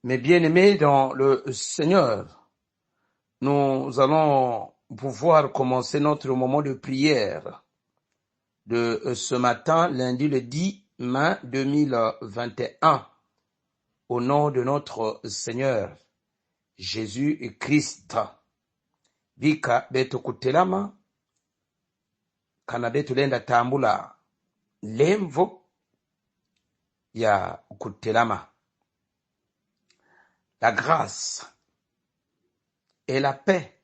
Mes bien-aimés dans le Seigneur, nous allons pouvoir commencer notre moment de prière de ce matin, lundi le 10 mai 2021, au nom de notre Seigneur Jésus-Christ. Bika betu kutelama, kana betu lenda tambula lemvo ya kutelama. La grâce et la paix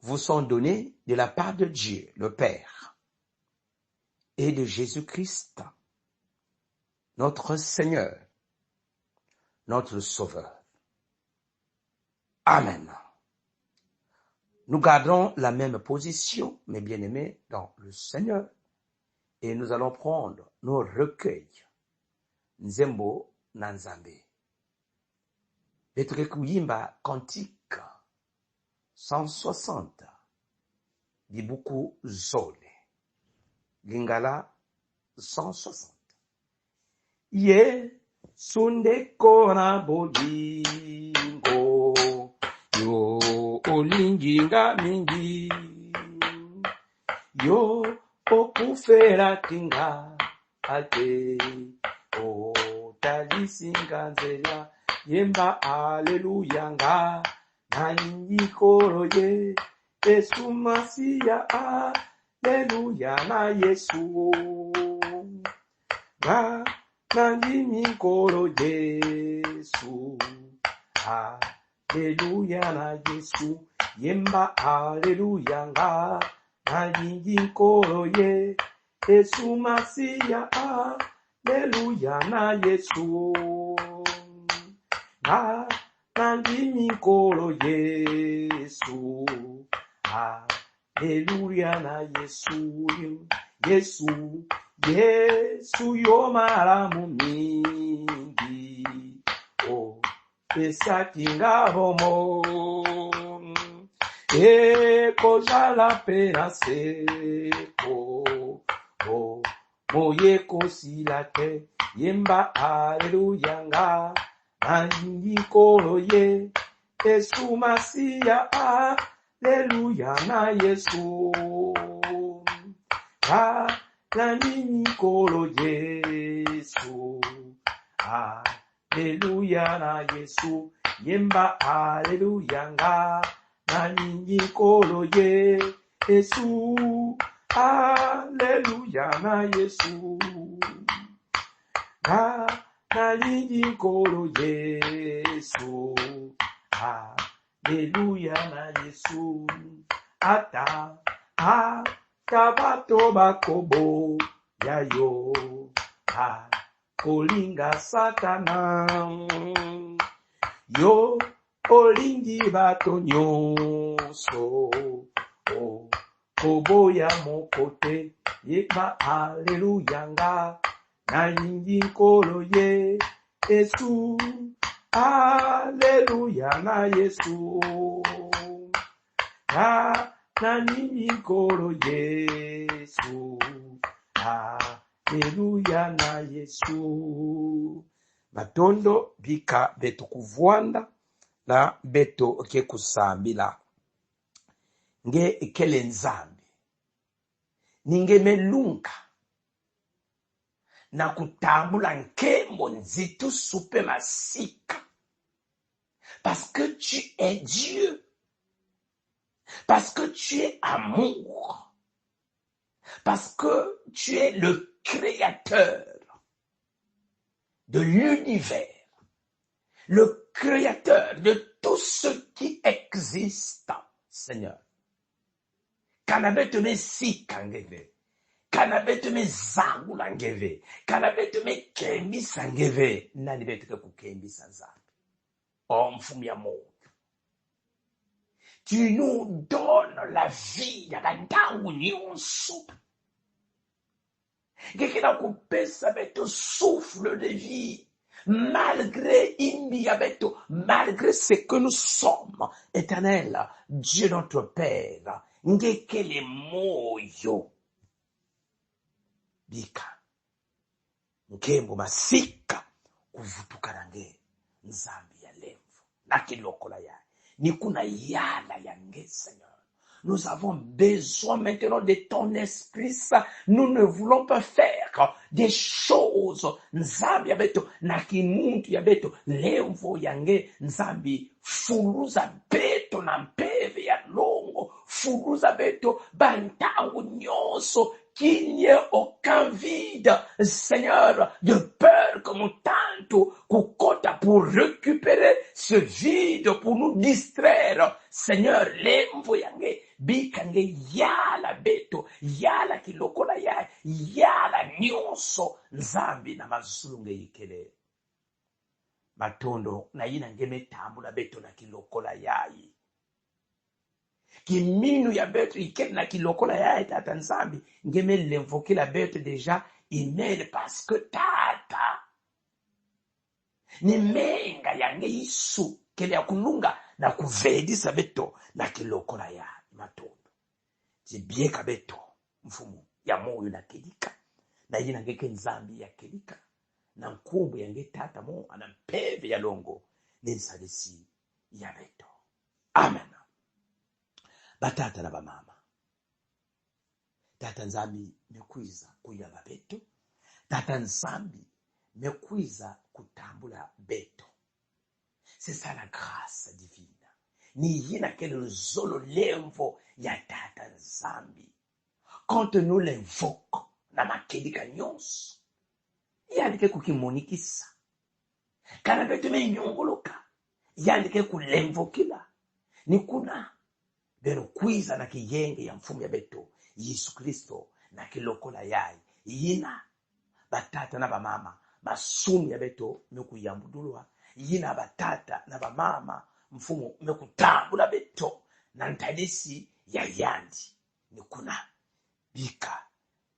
vous sont données de la part de Dieu, le Père, et de Jésus-Christ, notre Seigneur, notre Sauveur. Amen. Nous gardons la même position, mes bien-aimés, dans le Seigneur, et nous allons prendre nos recueils, Nzembo na Nzambe. Betuke kuyimba cantique 160, Dibuku Zole, Lingala 160. Ye sunde kona bolingo yo olinginga mingi yo okufera tinga ate o talisinga nzela yemba aleluya nga nanyikoro ye Yesu Masiya aleluya na Yesu nga nanyikoro Yesu aleluya na Yesu yemba aleluya nga nanyikoro ye Yesu Masiya aleluya na Yesu nga nanyikoro Yesu aleluya na Yesu Yesu Yesu yo maramu mingi o pesa kingabomo eko jala pena seko o moye kosilate yemba aleluya nga nanyikoro ye Yesu Masiya aleluya na Yesu nanyikoro Yesu aleluya na Yesu yemba aleluya nga nanyikoro ye Yesu aleluya na Yesu nanyikoro Yesu aleluya na Yesu ata kabato bakobo yayo kolinga satana yo olingi bato nyonso koboya mokote yeba aleluya nga nanyikoro ye Yesu aleluya na Yesu nanyikoro Yesu aleluya na Yesu. Batondo bika beto kuvwanda na beto ke kusambila nge kele Nzambe ninge melunga na kutambula nkembo nzitu supe masika parce que tu es Dieu, parce que tu es amour, parce que tu es le créateur de l'univers, le créateur de tout ce qui existe, Seigneur. Kanabeteme sikangeve, kanabeteme zangulangeve, kanabeteme kembi sangeve, nani beteke kukembi sanzambe. Oh, mfumi ya moyo. Tu nous donnes la vie, yakandangu nyonso. Kekina kupesa beto souffle de vie. Malgré imbi beto, malgré ce que nous sommes, Éternel, Dieu notre Père, ngekele moyo. Bika. Nkembo masika kuvutuka nange. nzambi ya lemvu na kilokola ya ni kuna yala yange Seigneur. Nous avons besoin maintenant de ton esprit. Nous ne voulons pas faire des choses. Nzambi yabeto na kimuntu yabeto lemvo yange nzambi fuluza beto na mpeve ya longo fuluza beto bantangu nyonso qu'il n'y ait aucun vide, Seigneur, de peur que mon tante kukota pour récupérer ce vide, pour nous distraire. Seigneur, lemvo yange, bikange yala beto, yala kilokola ya, yala nyonso, nzambi na mazulunge yikele. Matondo na yina ngeme tambula beto na kilokola yayi. Kiminu ya beto ikele na kilokola yayi tata nzambi, ngeme l'invoquer la beto déjà, email parce que tata. Ni menga yange isu, kele ya kununga na kuvedisa beto na kilokola ya matondo. Jibieka beto mfumu ya moyo na kelika. Na yina ngeke nzambi ya kelika. Na nkumbu yange tata mo anampeve ya longo. Nensalisi ya beto. Amen. Batata na bamama. Tata nzambi mekwiza kuyaba beto. Tata nzambi mekwiza kutambula beto. C'est ça la grâce divine. Ni yina kele zolo lemvo ya tata nzambi. Quand nous l'invoquons, na makelika nyonso, yandike kukimonikisa. Kana beto me nyongoloka, yandike kulemvokila. Ni kuna beno kwiza na kiyenge ya mfumu ya beto, Yesu Kristo na kilokola yai. Yina batata na bamama, masumu ya beto mekuyambudulwa. Yina batata na bamama, mfumu mekutambula beto na ntadisi ya yandi. Ni kuna bika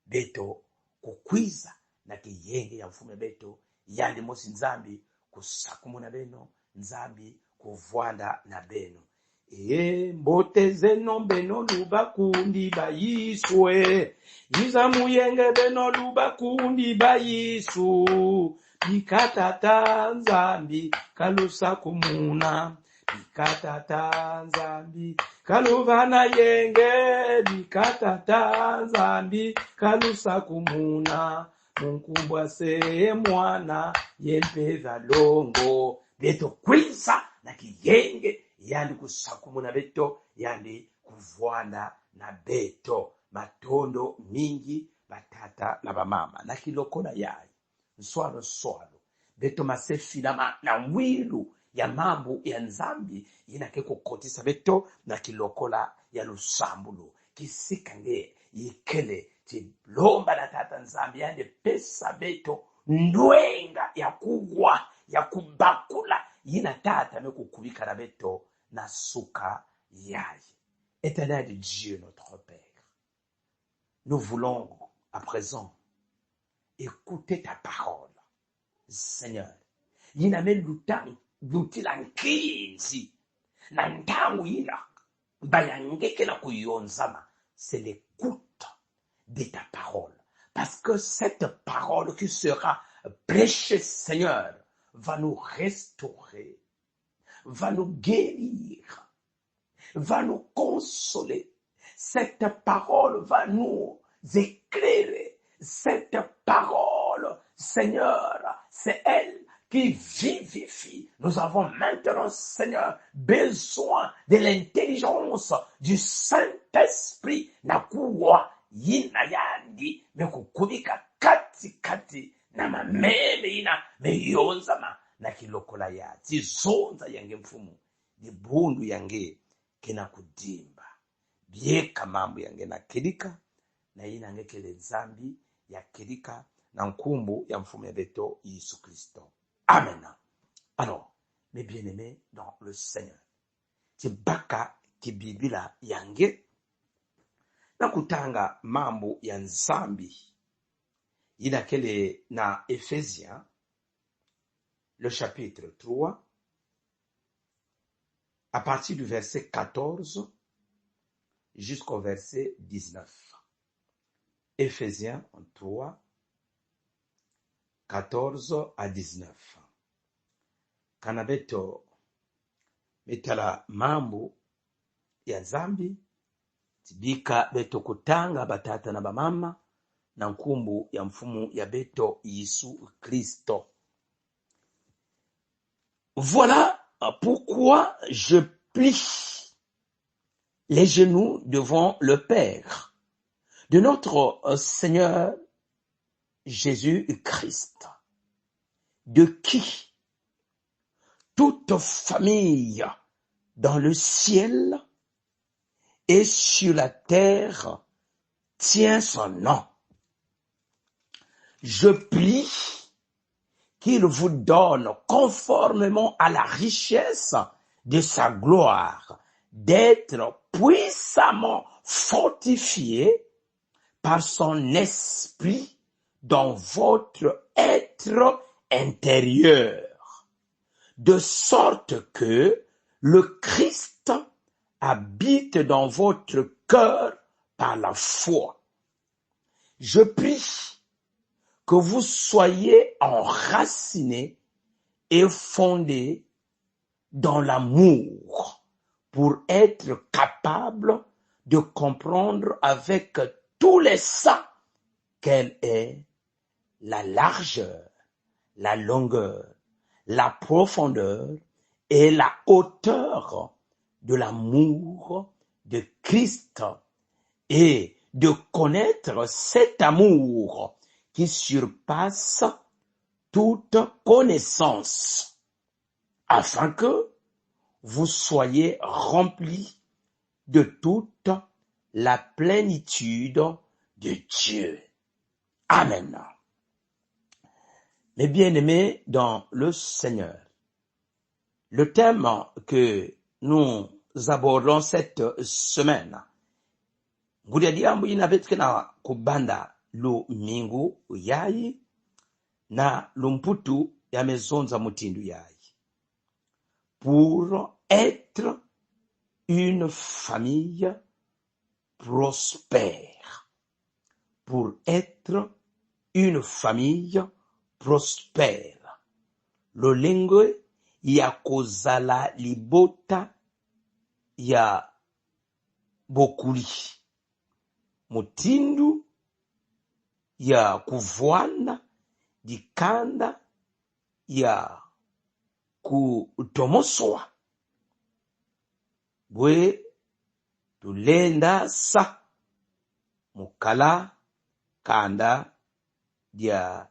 beto kukwiza na kiyenge ya mfumu ya beto yandi mosi nzambi kusakumuna beno nzambi kuvwanda na beno. Mbote zeno beno luba kundi bayiswe Iza muyenge beno luba kundi bayisu Bikatata nzambi kalusa kumuna Bikatata nzambi kaluvana yenge Bikatata nzambi kalusa kumuna Munkumbwa se mwana yempeza longo Beto kwisa na kiyenge yandi kusakumuna beto yandi kuvwana na beto matondo mingi batata na bamama na kilokola yayi nswalo beto masefilama na mwilu ya mambu ya nzambi yinake kukotisa beto na kilokola ya lusambulu kisikange yikele tilomba na tata nzambi yande pesa beto ndwenga ya kugwa ya kubakula yina tata mekukubika na beto na suka yayi. Éternel Dieu notre Père, nous voulons à présent écouter ta parole, Seigneur. Yina me lutila nkizi na ntangu yina bayangeke na kuyonzama, c'est l'écoute de ta parole. Parce que cette parole qui sera prêchée, Seigneur, va nous restaurer, va nous guérir, va nous consoler. Cette parole va nous éclairer. Cette parole, Seigneur, c'est elle qui vivifie. Nous avons maintenant, Seigneur, besoin de l'intelligence du Saint-Esprit. Nakuwa yinayandi mekukubika kati na mameme ina meyonzama na kilokola ya tizonza yange mfumu ni bundu yange kena kudimba bieka mambo yange na kelika na ina ngekele zambi ya kelika na nkumbu ya mfumu ya beto Yesu Kristo. Amen. Alors, mes bien-aimés dans le Seigneur, tibaka kibibila yange na kutanga mambo ya nzambi inakele na Ephésiens, le chapitre 3, à partir du verset 14 jusqu'au verset 19. Ephésiens 3, 14 à 19. kana beto betala mambo ya zambi tibika beto kutanga batata na bamama na nkumbu ya mfumu ya beto Yesu Kristo. Voilà pourquoi je plie les genoux devant le Père de notre Seigneur Jésus-Christ, de qui toute famille dans le ciel et sur la terre tient son nom. Je prie qu'il vous donne, conformément à la richesse de sa gloire, d'être puissamment fortifié par son esprit dans votre être intérieur, de sorte que le Christ habite dans votre cœur par la foi. Je prie que vous soyez enracinés et fondés dans l'amour pour être capables de comprendre avec tous les saints quelle est la largeur, la longueur, la profondeur et la hauteur de l'amour de Christ, et de connaître cet amour qui surpasse toute connaissance, afin que vous soyez remplis de toute la plénitude de Dieu. Amen. Mes bien-aimés dans le Seigneur, le thème que nous abordons cette semaine, ngudiadiambo inavetkena kubanda lu mingu yayi na lumputu yamezonza mutindu yayi, pour être une famille prospère, pour être une famille prospère. Lolengo ya kozala libota ya bokuli, mutindu ya kuvwana dikanda ya kutomoswa, bwe tulenda sa mukala kanda dia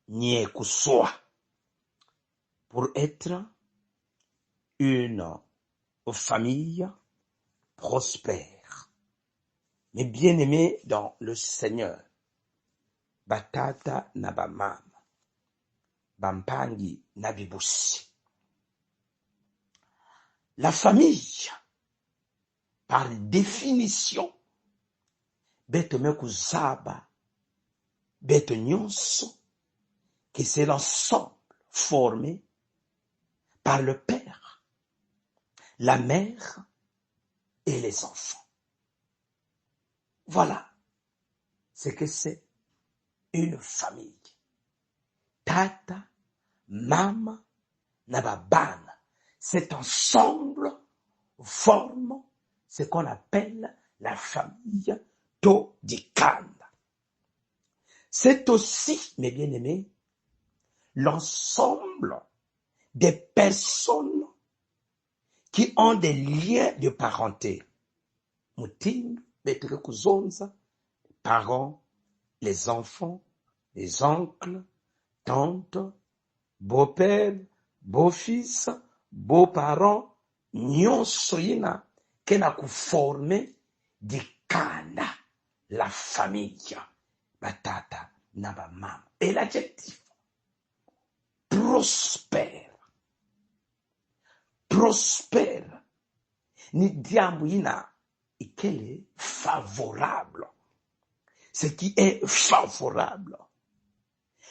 nye kuswa, pour être une famille prospère. Mes bien-aimés dans le Seigneur, batata na bamama, bampangi na bibusi, la famille, par définition, beto mekuzaba, beto nyonso, que c'est l'ensemble formé par le père, la mère et les enfants. Voilà ce que c'est une famille. Tata, mama, nababana, cet ensemble forme ce qu'on appelle la famille Todikanda. C'est aussi, mes bien-aimés, l'ensemble des personnes qui ont des liens de parenté. Mutim, Betrekuzonza, parents, les enfants, les oncles, tantes, beaux-pères, beaux-fils, beaux-parents, nyonso yina kena kuforme dikanda, la famille, batata na bamama. Et l'adjectif prospère, prospère, ni diambo yina ikele favorable. Ce qui est favorable,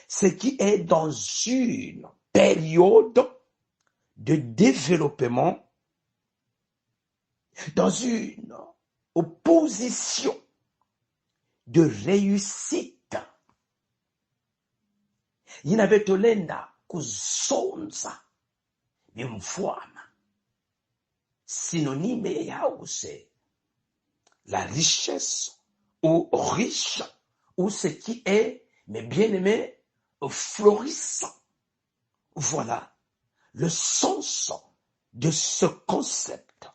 ce qui est dans une période de développement, dans une opposition de réussite. Yinabetolenda kuzonza bimvwama. Synonyme yao c'est la richesse ou riche, ou ce qui est, mes bien-aimés, florissant. Voilà le sens de ce concept.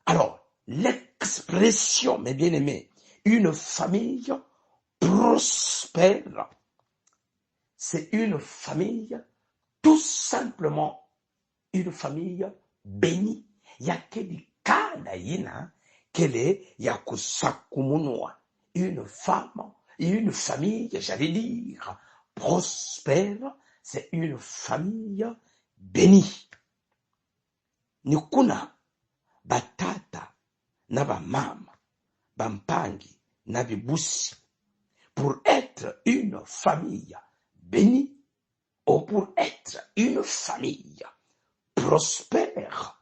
Alors, l'expression, mes bien-aimés, une famille prospère, c'est une famille, tout simplement, une famille bénie. Yakedi kana yina, kele yakusakumunwa. Une femme et une famille, j'allais dire, prospère, c'est une famille bénie. Nikuna batata na bamama, bampangi na bibusi. Pour être une famille bénie, ou pour être une famille prospère,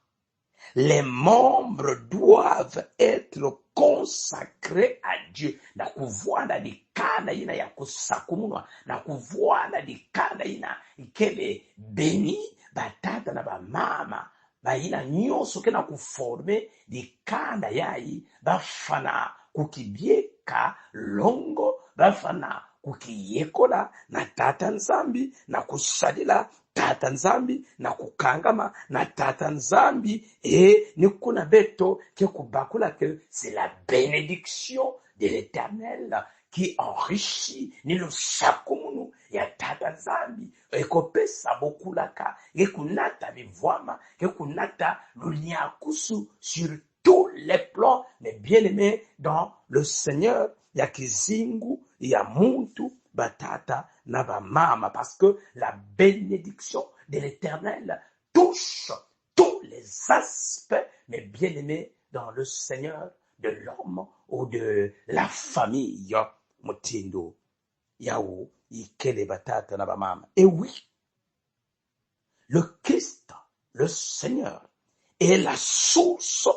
les membres doivent être consacrés à Dieu. Na kuvuana dikana ina ya kusakumunwa, na kuvuana dikana ina ikele béni, batata na bamama, baina nyonso ke na kuforme dikana yai, bafana kukibieka longo, bafana kukiyekola na tata nzambi, na kusadila tata nzambi, na kukangama na tata nzambi, et nikuna beto ke kubakula ke c'est la bénédiction de l'Éternel qui enrichit ni le sakumunu ya tata nzambi ekopesa bokulaka ekunata bivwama ekunata luliakusu sur tous les plans, mais bien aimés dans le Seigneur ya kizingu ya muntu batata na bamama, parce que la bénédiction de l'Éternel touche tous les aspects, mais bien aimés dans le Seigneur, de l'homme ou de la famille. Mutindo yao ikele batata na bamama. Et oui, le Christ, le Seigneur, est la source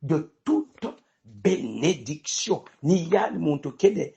de toute bénédiction. Ni yali muntu kele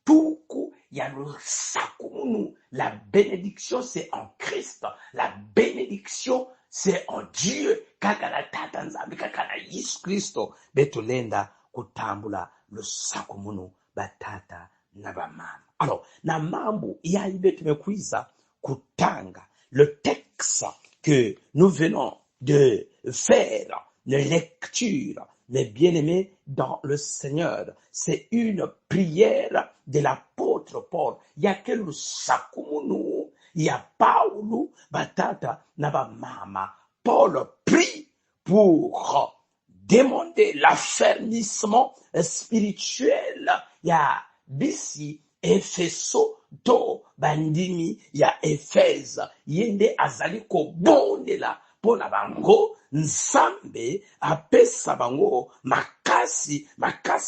tuku ya le sakumunu. La bénédiction c'est en Christ. La bénédiction c'est en Dieu. Kaka la tata nzambi, kaka la Yesu Kristo betolenda kutambula le sakumunu batata na bamama. Alors, na mambo yali betumekwiza kutanga le texte que nous venons de faire, la lecture, mes bien-aimés dans le Seigneur, c'est une prière de l'apôtre Paul. Il y a que le sakumunu, il y a Paulo, batata, naba mama. Paul prie pour demander l'affermissement spirituel. Il y a bisi Efeso to bandimi ya Efeze yende azaliko bondela pona bango nzambe apesa bango makasi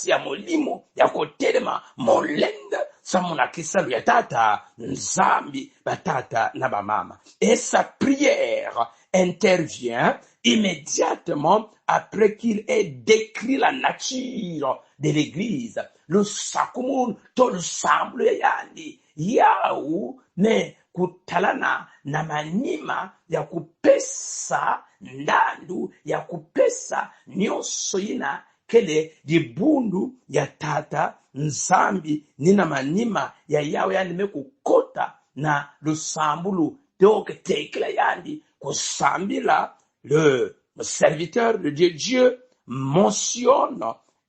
ya molimo ya kotelema molende samona kisalu ya tata nzambi batata na bamama. Et sa prière intervient immédiatement après qu'il ait décrit la nature de l'église. Le sakumun to le samble yani yau ne kutalana na manima ya kupesa ndandu ya kupesa nyonso ina kele dibundu ya tata nzambi nina manima ya yao yani mekukota na lusambulu donc tekela yani kusambila. Le serviteur de Dieu mentionne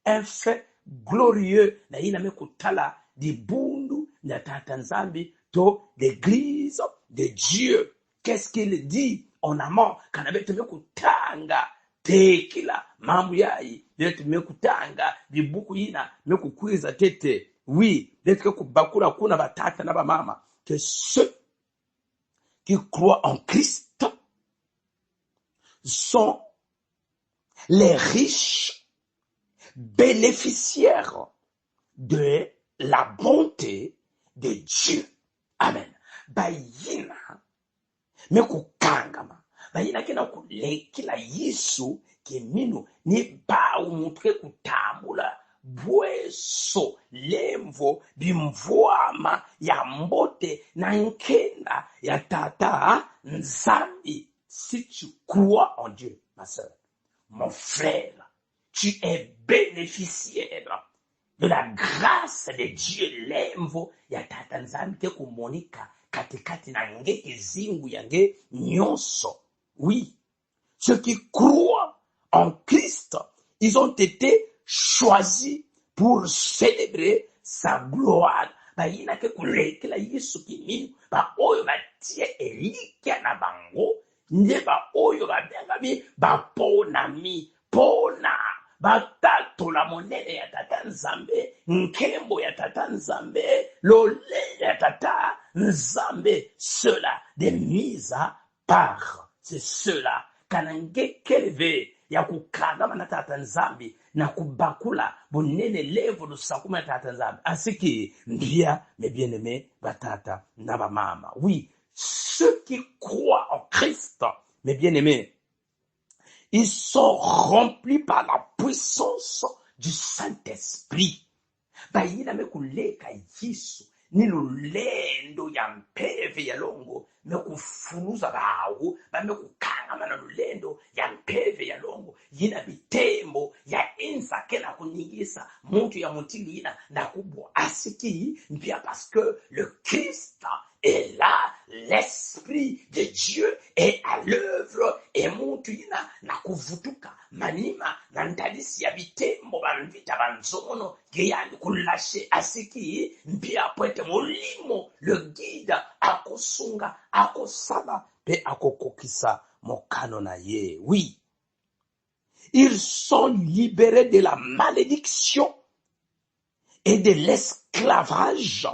un fait glorieux na ina mekutala dibundu na tata nzambi to l'église de Dieu. Qu'est-ce qu'il dit en amont? Kanabete mekutanga tekila mambo yai letu mekutanga dibuku ina mekukwiza tete. Oui, letu kubakula kuna batata na bamama, que ceux qui croient en Christ sont les riches bénéficiaires de la bonté de Dieu. Amen. Bayina mekukangama bayina kena kulekila Yesu kiminu ni ba umutre kutambula bweso lemvo bimvwama ya mbote na nkenda ya tata nzambi. Si tu crois en Dieu, ma sœur, mon frère, tu es bénéficiaire de la grâce de Dieu. Lemvo ya tata nzambi te kumonika katikati na nge kizingu yange nyonso. Oui, ceux qui croient en Christ, ils ont été choisis pour célébrer sa gloire. Bayina ke kulekela Yesu kiminu ba oyo batie elikia na bango nde ba oyo babengami baponami pona batatola monene ya tata nzambe, nkembo ya tata nzambe, lolele ya tata nzambe. Cela de mise à part, c'est cela kanange keleve ya kukagama na tata nzambi na kubakula bonene levo lusakuma na tata nzambi. Asiki mbia mes bien-aimés batata na ba mama. Oui, ceux qui croient en Christ, mes bien-aimés, ils sont remplis par la puissance du Saint-Esprit. Bayina mekuleka Yesu ni lulendo ya mpeve ya longo mekufuluza bawo bamekukangama na lulendo ya mpeve ya longo yina bitembo ya inzake na kuningisa muntu ya mutili yina na kubwa asiki mpia parce que le Christ est là, l'Esprit de Dieu est à l'œuvre et muntu yina na kuvutuka manima na ndalisi ya bitembo banvita banzono geyandi kulashe asiki mpia pwete molimo le guide akosunga akosala pe akokokisa mokano na ye. Oui, ils sont libérés de la malédiction et de l'esclavage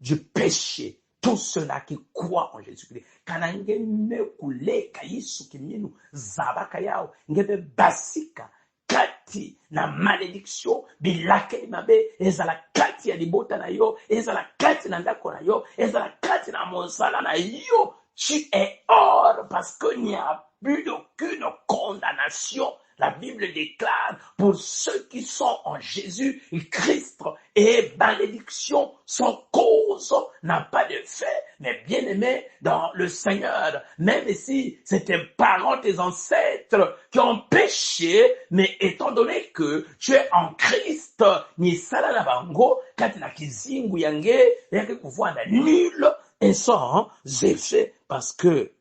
du péché. Tous ceux-là qui croient en Jésus-Christ. Kanange mekuleka Yesu kiminu zabaka yao ngebe basika kati na malédiction bilake mabe ezala kati ya libota na yo, ezala kati na ndako na yo, ezala kati na mosala na yo. Tu es hors parce qu'il n'y a plus d'aucune condamnation. La Bible déclare pour ceux qui sont en Jésus Christ et malédiction sans cause n'a pas de fait. Mais bien aimé dans le Seigneur, même si c'était tes parents, tes ancêtres qui ont péché, mais étant donné que tu es en Christ, ni sala na bango, katina kizingu yange, yake kuvwanda nul et sans effet parce que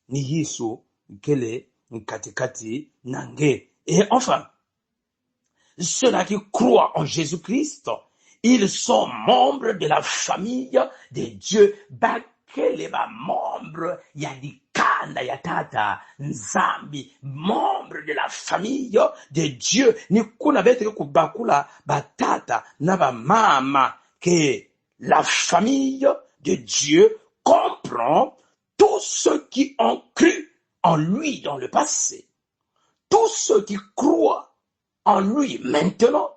ni Yesu kele katikati nange. Et enfin, ceux-là qui croient en Jésus-Christ, ils sont membres de la famille de Dieu. Bakele ba membre ya dikanda ya tata nzambi, membre de la famille de Dieu. Ni kuna bete kubakula batata na ba mama que la famille de Dieu comprend tous ceux qui ont cru en lui dans le passé, tous ceux qui croient en lui maintenant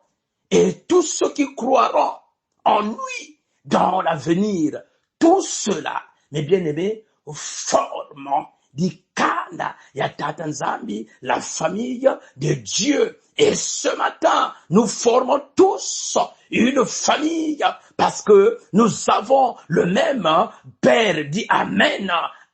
et tous ceux qui croiront en lui dans l'avenir. Tout cela, mes bien-aimés, forment Dikanda ya tata nzambi, la famille de Dieu. Et ce matin, nous formons tous une famille parce que nous avons le même Père. Dit Amen.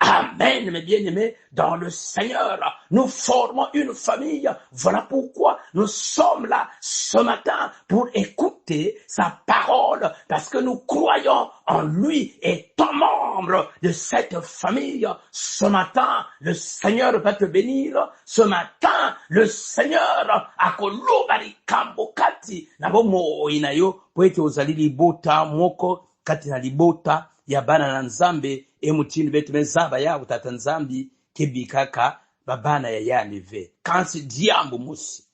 Amen, mes bien-aimés, dans le Seigneur, nous formons une famille. Voilà pourquoi nous sommes là ce matin pour écouter sa parole, parce que nous croyons en lui et étant membre de cette famille. Ce matin, le Seigneur va te bénir. Ce matin, le Seigneur akolobari kambokati na bomo inayo poete ozali libota moko kati na libota ya bana na nzambe emutini betu mezaba ya utata nzambi kebikaka babana ya yalive kansi diambo musi.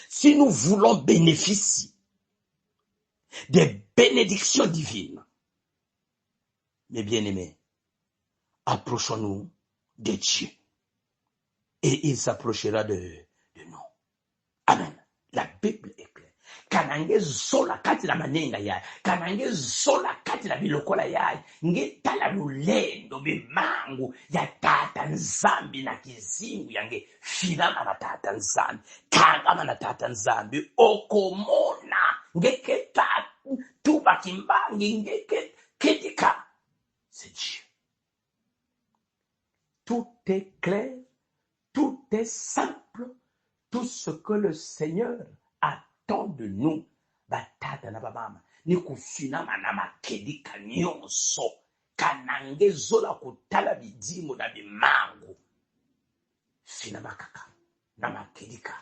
Si nous voulons bénéficier des bénédictions divines, mes bien-aimés, approchons-nous de Dieu et il s'approchera de nous. Amen. La Bible est claire. kanange zola kati na manenga yaye kanange zola kati na bilokola yaye nge tala lulendo bimangu ya tata nzambi na kizingu yange finama na tata nzambi kangama na tata nzambi okomona ngeke tuba kimbangi ngeke ketika. C'est Dieu. Tout est clair, tout est simple, tout ce que le Seigneur attend de nous. Batata na bamama ni kufinama na makedika nyonso kanange zola kutala bidimu na bimangu finama kaka na makedika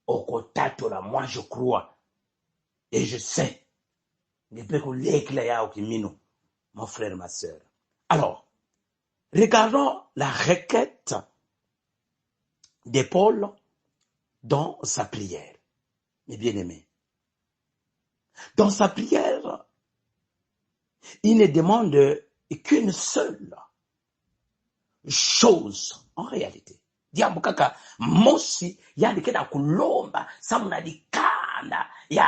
okotatola. Moi je crois et je sais ne peut que l'éclair au kimino, mon frère, ma sœur. Alors, regardons la requête de Paul dans sa prière, mes bien-aimés. Dans sa prière, il ne demande qu'une seule chose en réalité. Diambo kaka mosi ya dikeda kulomba samuna dikanda ya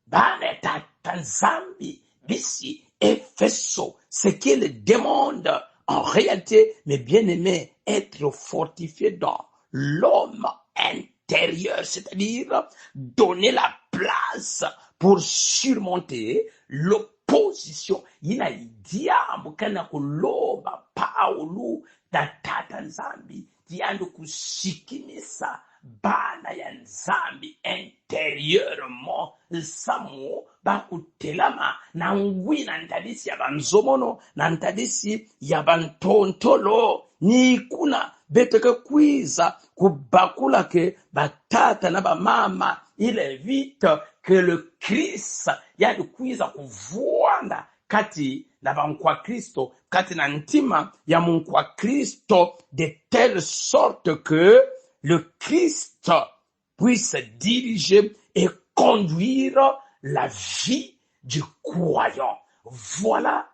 bana tanzambi bisi Efeso. Ce qu'il demande en réalité, mes bien-aimés, être fortifié dans l'homme intérieur, c'est-à-dire donner la place pour surmonter l'opposition. Ina diambo kana kuloba Paulo da tata nzambi diando kushikimisa bana ya nzambi intérieurement samo bakutelama na ngwi na ntadisi ya banzomono na ntadisi ya bantontolo ni kuna beteke kwiza kubakula ke batata na bamama. Il est vite que le Christ yali kwiza kuvuanda kati na bankwa Kristo kati na ntima ya munkwa Kristo de telle sorte que le Christ puisse diriger et conduire la vie du croyant. Voilà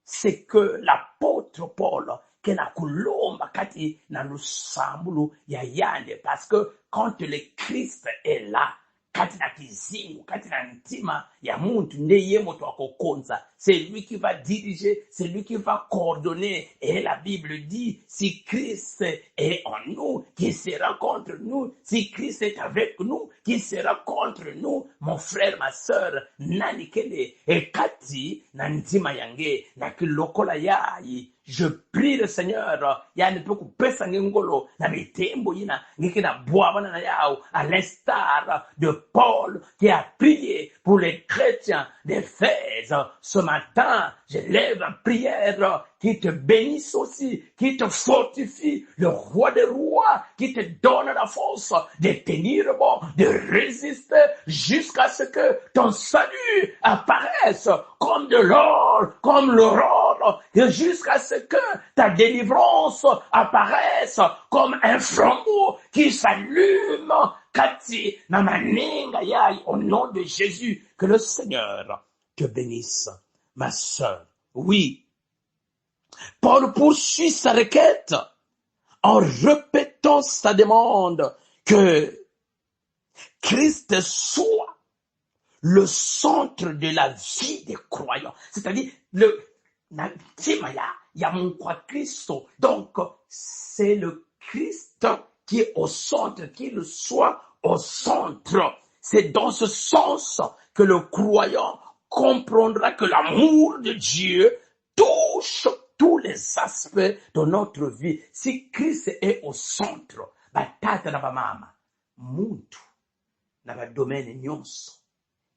ce que l'apôtre Paul kena kulomba kati na lusambulu ya yande, parce que quand le Christ est là kati na kizingu kati na ntima ya muntu ndeye moto akokonza, c'est lui qui va diriger, c'est lui qui va coordonner. Et la Bible dit, si Christ est en nous, qui sera contre nous? Si Christ est avec nous, qui sera contre nous? Mon frère, ma sœur, nanikele ekati na ntima yange na kilokola yayi. Je prie le Seigneur, ya ne peut couper sa ngolo na mitembo yina ngiki na boabana na yao, à l'instar de Paul qui a prié pour les chrétiens d'Éphèse. Ce matin, je lève la prière qui te bénisse aussi, qui te fortifie, le roi des rois, qui te donne la force de tenir bon, de résister jusqu'à ce que ton salut apparaisse comme de l'or, comme l'aurore, et jusqu'à ce que ta délivrance apparaisse comme un flambeau qui s'allume. Kati na maninga yai, au nom de Jésus, que le Seigneur te bénisse, ma sœur. Oui, Paul poursuit sa requête en répétant sa demande que Christ soit le centre de la vie des croyants. C'est-à-dire, donc, c'est le Christ qui est au centre, qu'il soit au centre. C'est dans ce sens que le croyant comprendra que l'amour de Dieu touche tous les aspects de notre vie. Si Christ est au centre, batata na bamama, muntu na badomene nyonso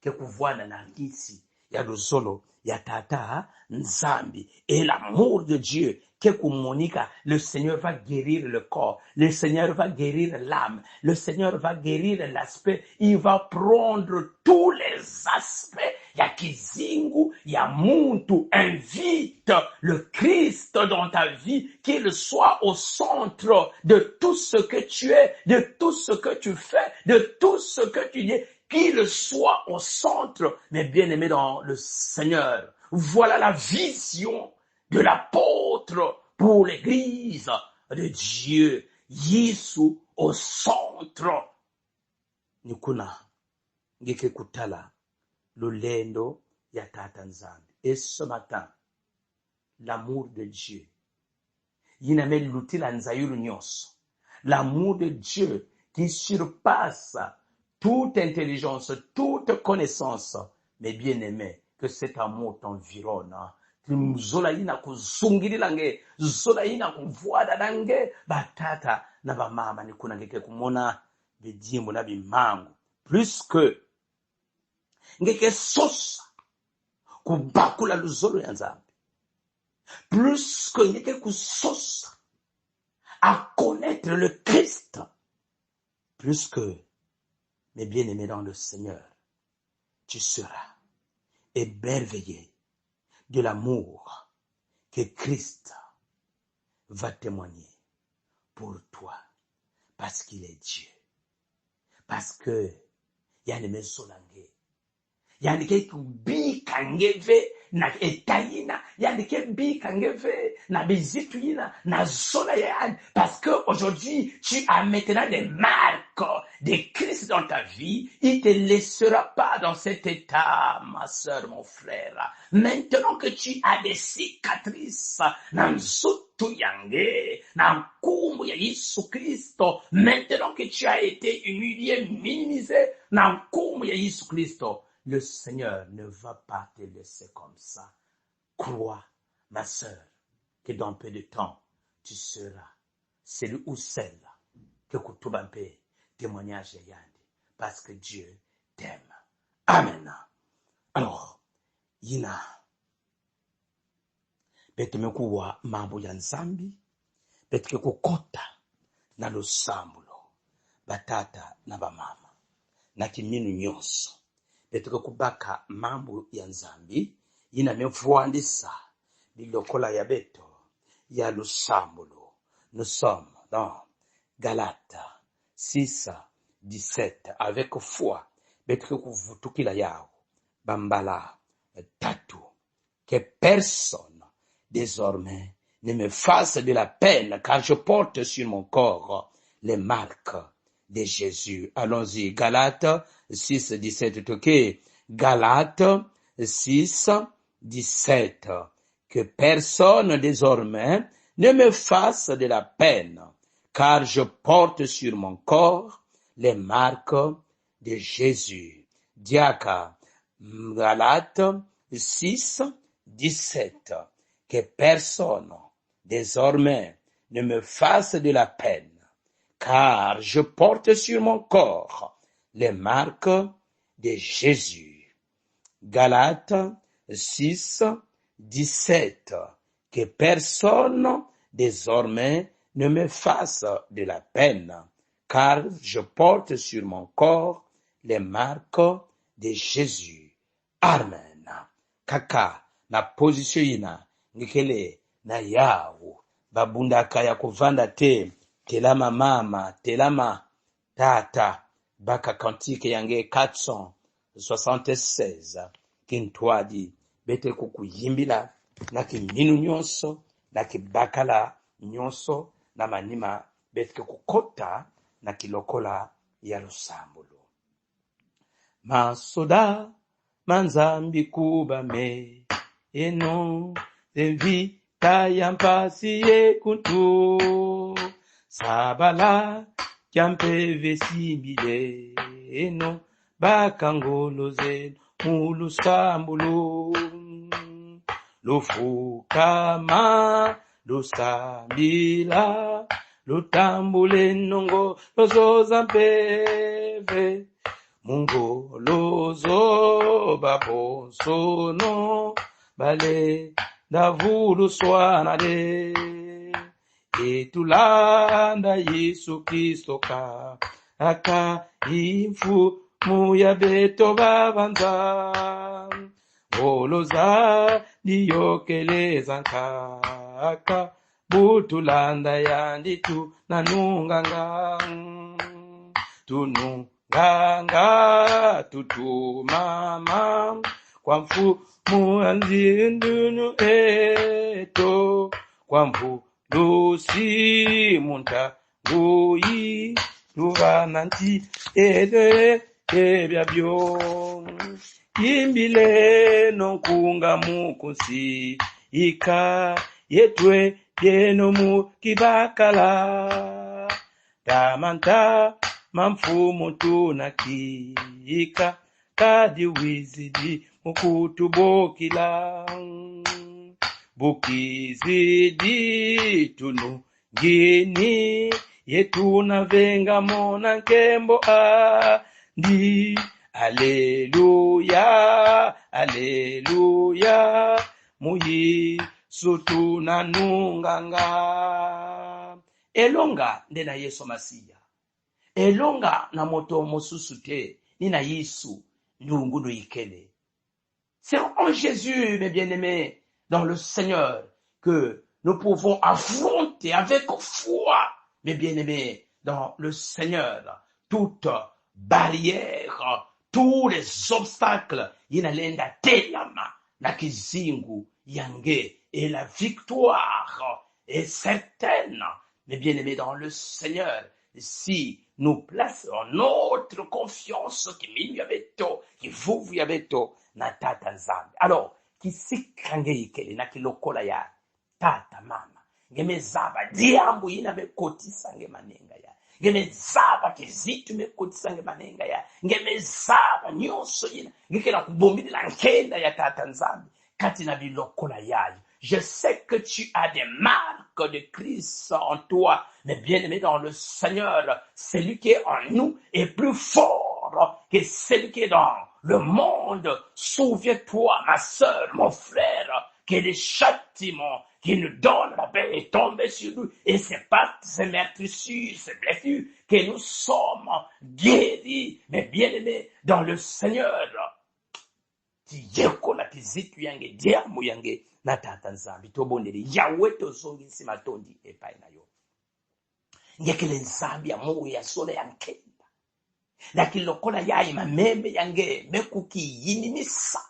ke kuvwana na ngisi ya luzolo ya tata nzambi, et l'amour de Dieu que kumonika, le Seigneur va guérir le corps, le Seigneur va guérir l'âme, le Seigneur va guérir l'aspect, il va prendre tous les aspects. Ya kizingu, ya muntu, invite le Christ dans ta vie, qu'il soit au centre de tout ce que tu es, de tout ce que tu fais, de tout ce que tu dis, qu'il soit au centre, mes bien-aimés dans le Seigneur. Voilà la vision de l'apôtre pour l'église de Dieu. Yesu au centre. Nikuna ngeke kutala lolendo ya tata nzambe. Et ce matin, l'amour de Dieu, yiname lutila nzayulu nyonso, l'amour de Dieu qui surpasse toute intelligence, toute connaissance, mes bien-aimés, que cet amour t'environne. Zola ina kuzungirila nge, zola ina kuvuada nange, batata na bamama ni kuna ngeke kumona bidimbo na bimangu. Plus que ngeke sosa kubakula luzolo ya nzambe. Plus que ngeke kusosa à connaître le Christ. Plus que mes bien-aimés dans le Seigneur, tu seras émerveillé de l'amour que Christ va témoigner pour toi, parce qu'il est Dieu. Parce que yaneme solange, yanike kubi kangeve na etayina, yanike bi kangeve na bizituina na zola yan. Parce que aujourd'hui tu as maintenant des marques de Christ dans ta vie, il te laissera pas dans cet état, ma sœur, mon frère. Maintenant que tu as des cicatrices, maintenant que tu as été humilié, minimisé, le Seigneur ne va pas te laisser comme ça. Crois, ma sœur, que dans peu de temps, tu seras celui ou celle que Kutubampe témoignage yandi, parce que Dieu t'aime. Amen. Alors, yina beteme kuwa mambo ya nzambi, betike kukota na losambulo batata na bamama na kiminu nyonso, betike kubaka mambo ya nzambi yina mevuandisa bilokola ya beto ya losambulo. Nous sommes dans Galates 6, 17, avec foi, betike kuvutukila yao bambala tatu, que personne désormais ne me fasse de la peine, car je porte sur mon corps les marques de Jésus. Allons-y, Galates 6, 17, ok. Galates 6, 17, que personne désormais ne me fasse de la peine, car je porte sur mon corps les marques de Jésus. Diaka, Galates 6, 17, que personne désormais ne me fasse de la peine, car je porte sur mon corps les marques de Jésus. Galates 6, 17, que personne désormais ne me fasse de la peine, car je porte sur mon corps les marques de Jésus. Amen. Kaka na position ina ngikele na yawo babundaka ya kuvanda te telama mama telama tata baka kantike yange 476 kintwadi bete kukuyimbila na kiminu nyonso na kibakala nyonso na manima bete kukota na kilokola ya losambulo. Masoda manzambi kubame eno envi tayampasi kuntu sabala kyampe vesimile eno bakangoloze mulusambulo lofukama losambila lotambule nongo lozoza mpeve mungo lozo babosono bale davulu swanade etulanda Yesu Kristo ka aka ifu muya beto babanza oloza liyokeleza nkaka butulanda yanditu nanunganga tununganga tutumama kwa mfumu anzindunu eto kwa mfulusi munta nguyi tuvananti edere ebyabyo yimbile nonkunga mukunsi ika yetwe yeno mu kibakala tamanta mamfumu tunakika kadi wizidi mukutubokila bukizidi tunu gini yetuna venga mona nkembo ndi aleluya aleluya muyi sutuna nunganga elonga ndena Yesu Masiya elonga na moto mosusu te nina Yesu ndunguno ikele. C'est en Jésus, mes bien-aimés, dans le Seigneur, que nous pouvons affronter avec foi, mes bien-aimés, dans le Seigneur, toute barrière, tous les obstacles, inalenda telama, na kizingu, yange, et la victoire est certaine, mes bien-aimés, dans le Seigneur, si nous plaçons notre confiance qui vous y avez na tata nzambe. Alors, kisikrange ikele na kilokola ya tata mama. Ngeme zaba diambu ina mekotisa nge manenga ya. Ngeme zaba kizitu mekotisa nge manenga ya. Ngeme zaba nyonso ina. Ngekela kubombili la nkenda ya tata nzambe. Kati na bilokola yayo. Je sais que tu as des marques de Christ en toi, mais bien aimé dans le Seigneur, celui qui est en nous est plus fort que celui qui est dans le monde. Souviens-toi, ma sœur, mon frère, que les châtiments qui nous donnent la paix est tombé sur nous. Et c'est pas ces meurtrissures, ces blessures que nous sommes guéris, mais bien aimés dans le Seigneur. Tiyekola kizitu yange diamu yange na tata nzambi tobondeli yawe tozongisi matondi epai na yo ngekele nzambi ya mungu ya sole ya nkenda na kilokola yayi mamembe yange mekuki yinimisa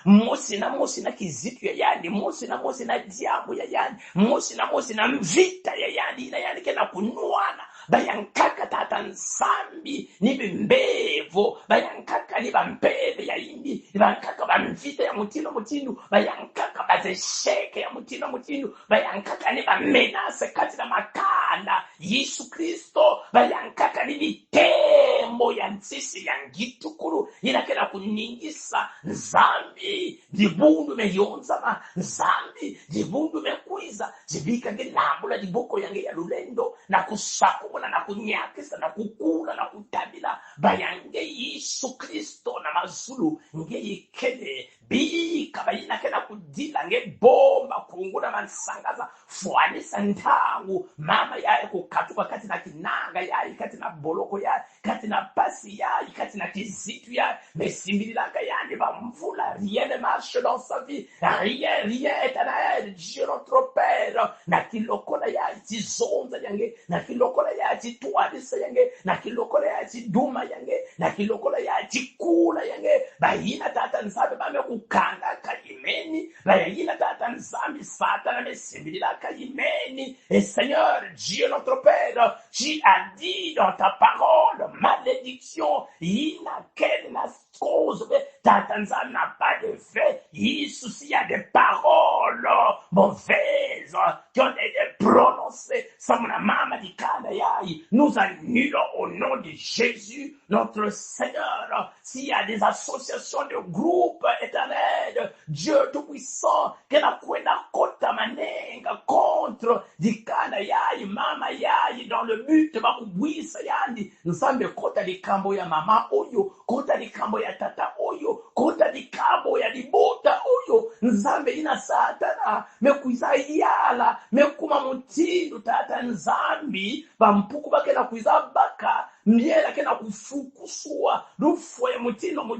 mosi na kizitu ya yani mosi na diamu ya yani mosi na mvita ya yani na yani kena kunuana bayankaka tata nzambi ni bimbevo bayankaka ni bampebe ya indi bayankaka bamvita ya mutino bayankaka bazesheke ya mutino bayankaka ni bamenase kati na makanda Yesu Kristo bayankaka ni bitembo ya nsisi ya ngitukuru inakena kuningisa nzambi dibundu meyonzama nzambi dibundu mekwiza zibika ngelambula diboko yange ya lulendo na kusakula na kunyakisa na kukula na kutabila bayange Yesu Kristo na mazulu nge yikele bika bayina kena kudila nge bomba kunguna mansangaza fuanisa ntangu mama yae kukatuka kati na kinanga yae kati na boloko yae kati na pasi yae kati na kizitu yae mesimbililaka yae bamvula rien ne marche dans sa vie rien est à elle Dieu notre Père na kilokola yae tizonza yange na kilokola yae tituadisa yange na kilokola yae tiduma yange na kilokola yae tikula yange bayina tata nzambe bame kukanga kayimeni bayina tata nzambe satana mesimbilila kayimeni et Seigneur Dieu notre Père tu as dit dans ta parole malédiction inaquelle la cause tata nzambe n'a pas de fait s'il y a des paroles mauvaises qui ont été prononcées sans la mama di kana yai nous annulons au nom de Jésus notre Seigneur. S'il y a des associations de groupes éternels Dieu tout-puissant que la kwenda kota manenga contre dikana yai mama yai dans le but de kubwisa yandi nsambe kota likambo ya mama oyo kota likambo ya tata oyo kota likambo ya libota oyo nzambe ina satana mekuiza yala mekuma mutindo tata nzambi bampuku bakena kuiza baka miela kena kufukusua rufwe mutindo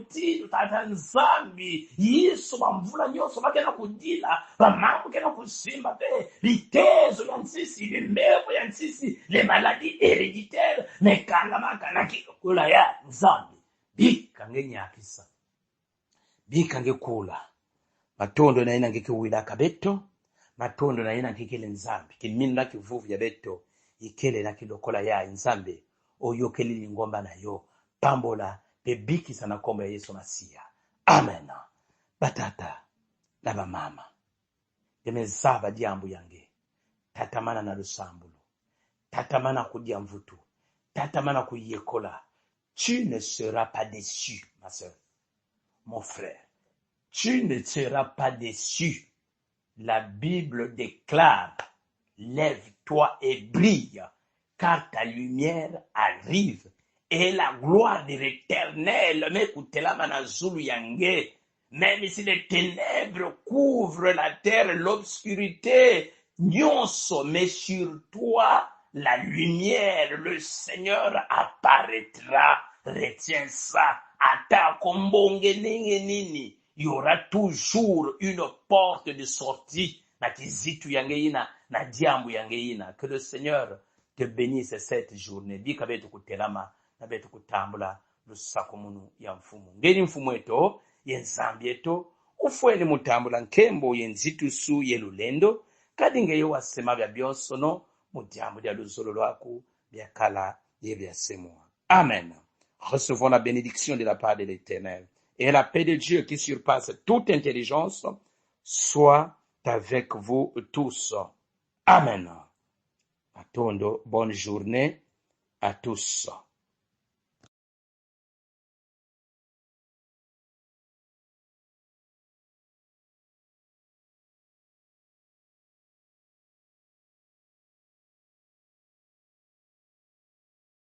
tata nzambi Yesu bamvula nyonso bakena kudila bamambu kena kusimba pe litezo ya nsisi limbevo ya nsisi les maladies héréditaires mekanga makana kikola ya nzambi bikange nyakisa bikange kula matondo na ina ngekiwila kabeto matondo na ina ngekele nzambi kiminda kivuvu ya beto ikele na kilokola ya nzambe oyo kelili ngomba nayo pambola mpe bikisa na nkombo ya Yesu Masiya. Amen. Batata na bamama temezaba diambu yange tatamana na lusambulo, tatamana kudia mvutu, tatamana kuyekola. Tu ne seras pas déçu, ma soeur, mon frère. Tu ne seras pas déçu. La Bible déclare, lève-toi et brille, car ta lumière arrive. Et la gloire de l'Éternel, même si les ténèbres couvrent la terre, l'obscurité, nyonso, mais sur toi, la lumière, le Seigneur apparaîtra. Retiens ça. Ata kombonge nini. Il y aura toujours une porte de sortie. Na kizitu yangeina, na diambu yangeina. Que le Seigneur te bénisse cette journée. Bika betu kutelama, na betu kutambula, lusako munu ya mfumu. Ngeri mfumu eto, yenzambi eto, ufuele mutambula nkembo yenzitusu yelulendo, kadinge yo wasema bya bionsono, mudiambu dia luzolo lwaku, bya kala ye bya semua. Amen. Recevons la bénédiction de la part de l'Éternel. Et la paix de Dieu qui surpasse toute intelligence soit avec vous tous. Amen. Atondo, bonne journée à tous.